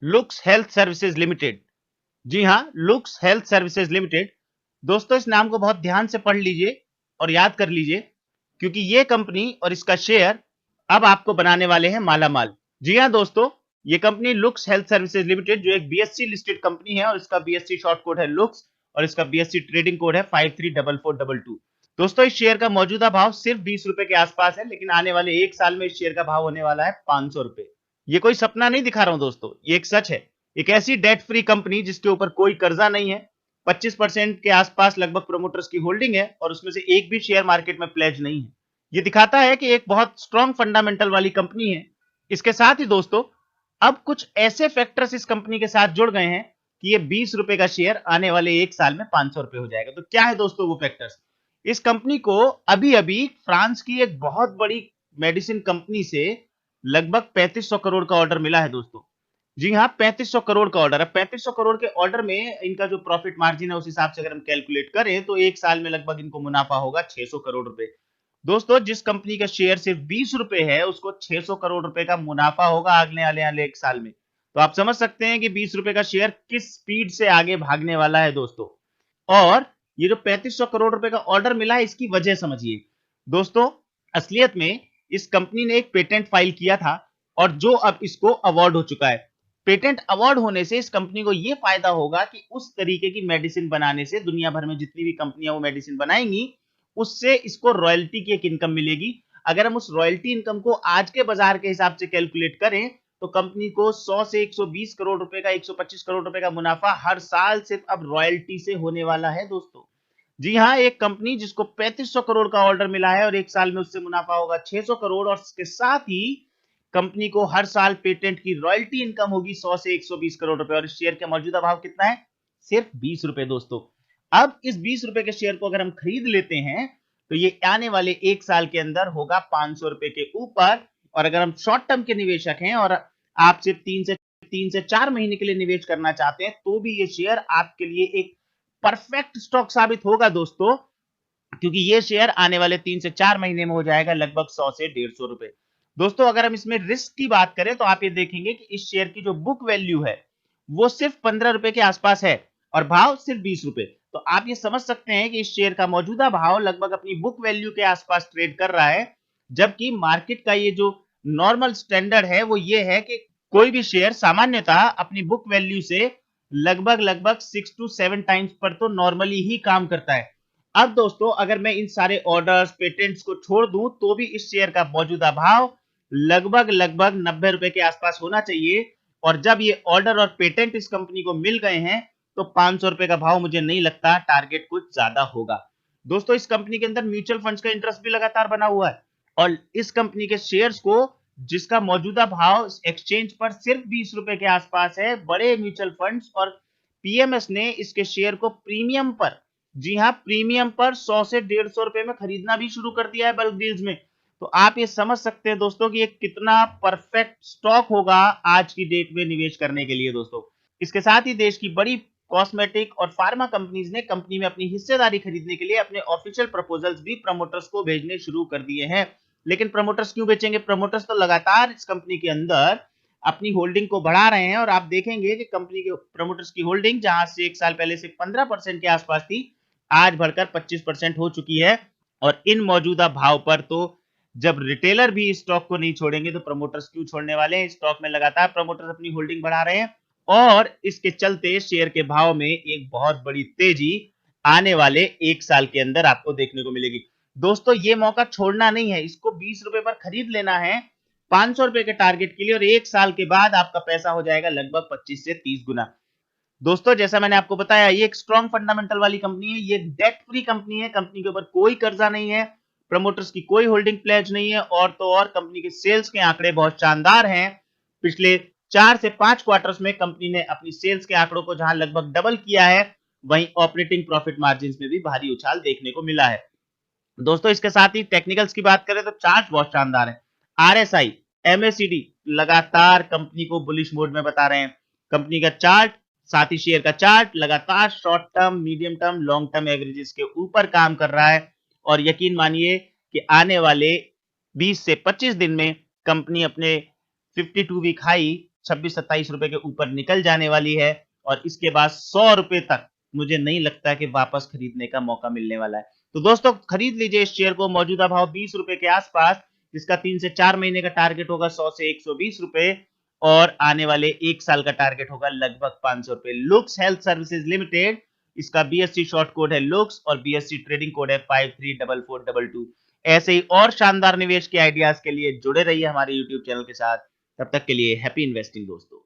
Looks Health Services Limited. जी हाँ, Looks Health Services limited. दोस्तों इस नाम को बहुत ध्यान से पढ़ लीजिए और याद कर लीजिए, क्योंकि ये कंपनी और इसका शेयर अब आपको बनाने वाले हैं माला माल। जी हाँ दोस्तों, ये company looks Health Services limited जो एक बीएससी लिस्टेड कंपनी है और इसका बीएससी शॉर्ट कोड है लुक्स और इसका बीएससी ट्रेडिंग कोड है 534422। दोस्तों इस शेयर का मौजूदा भाव सिर्फ 20 रुपए के आसपास है, लेकिन आने वाले एक साल में इस शेयर का भाव होने वाला है 500 रुपए। ये कोई सपना नहीं दिखा रहा हूं दोस्तों, ये एक सच है। एक ऐसी डेट फ्री कंपनी जिसके ऊपर कोई कर्जा नहीं है, 25% के आसपास लगभग प्रोमोटर्स की होल्डिंग है और उसमें से एक भी शेयर मार्केट में प्लेज नहीं है। ये दिखाता है कि एक बहुत स्ट्रॉन्ग फंडामेंटल वाली कंपनी है। इसके साथ ही दोस्तों अब कुछ ऐसे फैक्टर्स इस कंपनी के साथ जुड़ गए हैं कि ये 20 रुपए का शेयर आने वाले एक साल में 500 रुपए हो जाएगा। तो क्या है दोस्तों वो फैक्टर्स? इस कंपनी को अभी अभी फ्रांस की एक बहुत बड़ी मेडिसिन कंपनी से लगभग 3500 करोड़ का ऑर्डर मिला है दोस्तों। जी हाँ, 3500 करोड़ का ऑर्डर है। 3500 करोड़ के ऑर्डर में इनका जो प्रॉफिट मार्जिन है उस हिसाब से अगर हम कैलकुलेट करें तो एक साल में लगभग इनको मुनाफा होगा 600 करोड़ रुपए। दोस्तों जिस कंपनी का शेयर सिर्फ 20 रुपए है उसको 600 करोड़ रुपए का मुनाफा होगा अगले आने वाले एक साल में। तो आप समझ सकते हैं कि 20 रुपए का शेयर किस स्पीड से आगे भागने वाला है दोस्तों। और ये जो 3500 करोड़ रुपए का ऑर्डर मिला है इसकी वजह समझिए दोस्तों। असलियत में इस कंपनी ने एक पेटेंट फाइल किया था और जो अब इसको अवार्ड हो चुका है। पेटेंट अवार्ड होने से इस कंपनी को यह फायदा होगा कि उस तरीके की मेडिसिन बनाने से दुनिया भर में जितनी भी कंपनियां वो मेडिसिन बनाएंगी उससे इसको रॉयल्टी की एक इनकम मिलेगी। अगर हम उस रॉयल्टी इनकम को आज के बाजार के हिसाब से कैलकुलेट करें तो कंपनी को 100 से 120 करोड़ रुपए का 125 करोड़ रुपए का मुनाफा हर साल सिर्फ अब रॉयल्टी से होने वाला है दोस्तों। जी हाँ, एक कंपनी जिसको 3500 करोड़ का ऑर्डर मिला है और एक साल में उससे मुनाफा होगा 600 करोड़ और इसके साथ ही कंपनी को हर साल पेटेंट की रॉयल्टी इनकम होगी 100 से 120 करोड़ रुपए और इस शेयर का मौजूदा भाव कितना है? सिर्फ 20 रुपए दोस्तों। अब इस 20 रुपए के शेयर को अगर हम खरीद लेते हैं तो ये आने वाले एक साल के अंदर होगा 500 रुपए के ऊपर। और अगर हम शॉर्ट टर्म के निवेशक हैं और आप सिर्फ 3 से 4 महीने के लिए निवेश करना चाहते हैं तो भी ये शेयर आपके लिए एक परफेक्ट स्टॉक साबित होगा दोस्तों, क्योंकि ये शेयर आने वाले 3 से 4 महीने में हो जाएगा लगभग 100 से 150 रुपए। दोस्तों अगर हम इसमें रिस्क की बात करें तो आप ये देखेंगे कि इस शेयर की जो बुक वैल्यू है वो सिर्फ 15 रुपए के आसपास है और भाव सिर्फ 20 रुपए। तो आप ये समझ सकते हैं कि इस शेयर का मौजूदा भाव लगभग अपनी बुक वैल्यू के आसपास ट्रेड कर रहा है, जबकि मार्केट का ये जो नॉर्मल स्टैंडर्ड है वो ये है कि कोई भी शेयर सामान्यतः अपनी बुक वैल्यू से लगभग लगभग 6 to 7 टाइम्स पर तो नॉर्मली ही काम करता है। अब दोस्तों अगर मैं इन सारे ऑर्डर्स पेटेंट्स को छोड़ दूं तो भी इस शेयर का मौजूदा भाव लगभग लगभग 90 रुपए के आसपास होना चाहिए। और जब ये ऑर्डर और पेटेंट इस कंपनी को मिल गए हैं तो 500 रुपए का भाव मुझे नहीं लगता टारगेट कुछ ज्यादा होगा। दोस्तों इस कंपनी के अंदर म्यूचुअल फंड्स का इंटरेस्ट भी लगातार बना हुआ है और इस कंपनी के शेयर्स को जिसका मौजूदा भाव एक्सचेंज पर सिर्फ 20 रुपए के आसपास है, बड़े म्यूचुअल फंड्स और पीएमएस ने इसके शेयर को प्रीमियम पर, जी हाँ प्रीमियम पर 100 से 150 रुपए में खरीदना भी शुरू कर दिया है बल्क डील्स में। तो आप ये समझ सकते हैं दोस्तों कि ये कितना परफेक्ट स्टॉक होगा आज की डेट में निवेश करने के लिए दोस्तों। इसके साथ ही देश की बड़ी कॉस्मेटिक और फार्मा कंपनीज ने कंपनी में अपनी हिस्सेदारी खरीदने के लिए अपने ऑफिशियल प्रपोजल्स भी प्रमोटर्स को भेजने शुरू कर दिए हैं। लेकिन प्रमोटर्स क्यों बेचेंगे? प्रमोटर्स तो लगातार इस कंपनी के अंदर अपनी होल्डिंग को बढ़ा रहे हैं और आप देखेंगे कि कंपनी के प्रमोटर्स की होल्डिंग जहां से एक साल पहले से 15% के आसपास थी आज बढ़कर 25% हो चुकी है। और इन मौजूदा भाव पर तो जब रिटेलर भी स्टॉक को नहीं छोड़ेंगे तो प्रमोटर्स क्यों छोड़ने वाले हैं? स्टॉक में लगातार प्रमोटर्स अपनी होल्डिंग बढ़ा रहे हैं और इसके चलते शेयर के भाव में एक बहुत बड़ी तेजी आने वाले एक साल के अंदर आपको देखने को मिलेगी। दोस्तों ये मौका छोड़ना नहीं है, इसको 20 रुपए पर खरीद लेना है 500 रुपए के टारगेट के लिए और एक साल के बाद आपका पैसा हो जाएगा लगभग 25 से 30 गुना। दोस्तों जैसा मैंने आपको बताया ये एक स्ट्रॉन्ग फंडामेंटल वाली कंपनी है, ये डेट फ्री कंपनी है, कंपनी के ऊपर कोई कर्जा नहीं है, प्रमोटर्स की कोई होल्डिंग प्लेज नहीं है और तो और कंपनी के सेल्स के आंकड़े बहुत शानदार हैं। पिछले 4 से 5 क्वार्टर्स में कंपनी ने अपनी सेल्स के आंकड़ों को जहां लगभग डबल किया है वहीं ऑपरेटिंग प्रॉफिट मार्जिन में भी भारी उछाल देखने को मिला है। दोस्तों इसके साथ ही टेक्निकल्स की बात करें तो चार्ट बहुत शानदार है। आरएसआई एमएसीडी लगातार कंपनी को बुलिश मोड में बता रहे हैं। कंपनी का चार्ट साथ ही शेयर का चार्ट लगातार short term medium term long term averages के ऊपर काम कर रहा है और यकीन मानिए कि आने वाले 20 से 25 दिन में कंपनी अपने 52 वीक हाई 26-27 रुपए के ऊपर निकल जाने वाली है और इसके बाद 100 रुपए तक मुझे नहीं लगता कि वापस खरीदने का मौका मिलने वाला है। तो दोस्तों खरीद लीजिए इस शेयर को, मौजूदा भाव 20 रुपए के आसपास, जिसका 3 से 4 महीने का टारगेट होगा 100 से 120 रुपए और आने वाले 1 साल का टारगेट होगा लगभग 500 रुपए। लुक्स हेल्थ सर्विसेज लिमिटेड, इसका बीएससी शॉर्ट कोड है लुक्स और बीएससी ट्रेडिंग कोड है 534422। ऐसे ही और शानदार निवेश के आइडियाज के लिए जुड़े रहिए हमारे यूट्यूब चैनल के साथ। तब तक के लिए हैप्पी इन्वेस्टिंग दोस्तों।